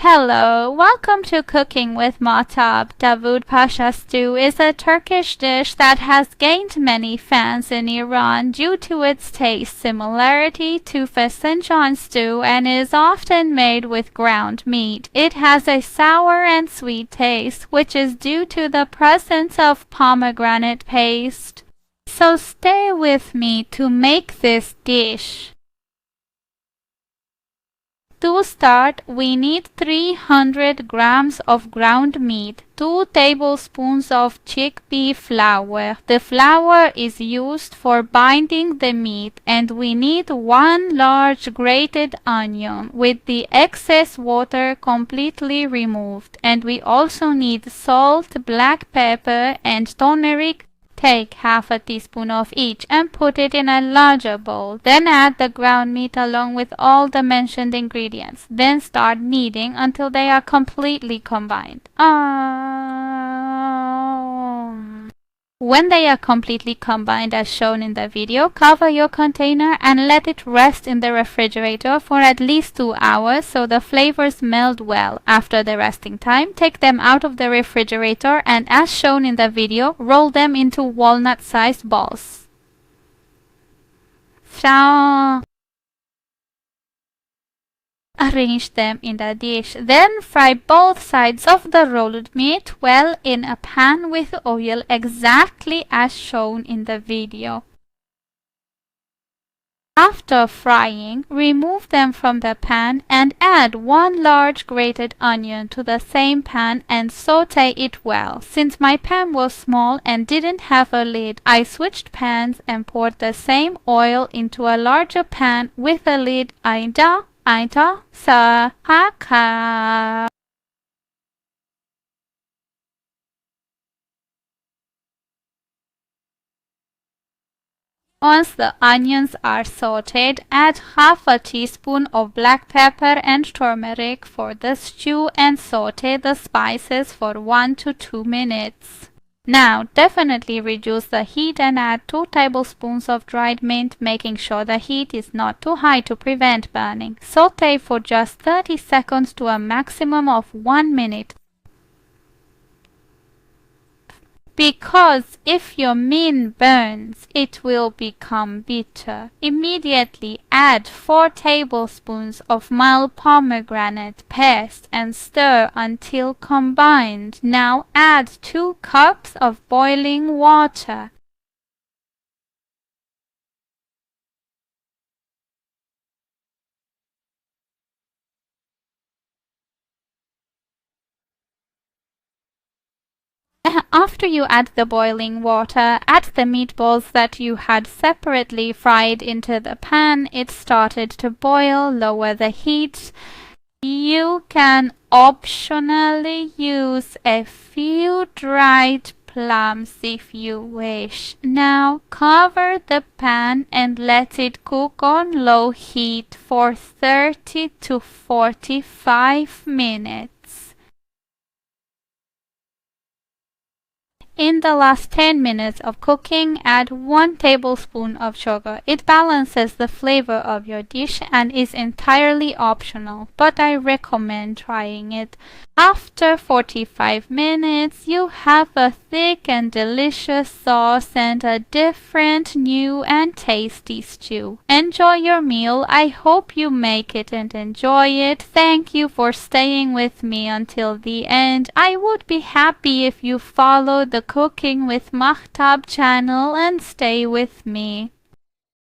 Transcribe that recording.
Hello, welcome to Cooking with Mahtab. Davood Pasha stew is a Turkish dish that has gained many fans in Iran due to its taste similarity to Fesenjan stew and is often made with ground meat. It has a sour and sweet taste, which is due to the presence of pomegranate paste. So stay with me to make this dish. To start, we need 300 grams of ground meat, 2 tablespoons of chickpea flour. The flour is used for binding the meat, and we need 1 large grated onion with the excess water completely removed. And we also need salt, black pepper, and turmeric. Take half a teaspoon of each and put it in a larger bowl. Then add the ground meat along with all the mentioned ingredients. Then start kneading until they are completely combined. When they are completely combined as shown in the video, cover your container and let it rest in the refrigerator for at least 2 hours so the flavors meld well. After the resting time, take them out of the refrigerator and, as shown in the video, roll them into walnut-sized balls. Arrange them in the dish. Then fry both sides of the rolled meat well in a pan with oil exactly as shown in the video. After frying, remove them from the pan and add 1 large grated onion to the same pan and saute it well. Since my pan was small and didn't have a lid, I switched pans and poured the same oil into a larger pan with a lid. Once the onions are sauteed, add half a teaspoon of black pepper and turmeric for the stew and saute the spices for 1 to 2 minutes. Now, definitely reduce the heat and add 2 tablespoons of dried mint, making sure the heat is not too high to prevent burning. Saute for just 30 seconds to a maximum of 1 minute. Because if your mint burns, it will become bitter. Immediately add 4 tablespoons of mild pomegranate paste and stir until combined. Now add 2 cups of boiling water. After you add the boiling water, add the meatballs that you had separately fried into the pan. It started to boil. Lower the heat. You can optionally use a few dried plums if you wish. Now cover the pan and let it cook on low heat for 30 to 45 minutes. In the last 10 minutes of cooking, add 1 tablespoon of sugar. It balances the flavor of your dish and is entirely optional, but I recommend trying it. After 45 minutes, you have a thick and delicious sauce and a different, new and tasty stew. Enjoy your meal. I hope you make it and enjoy it. Thank you for staying with me until the end. I would be happy if you follow the Cooking with Mahtab channel and stay with me.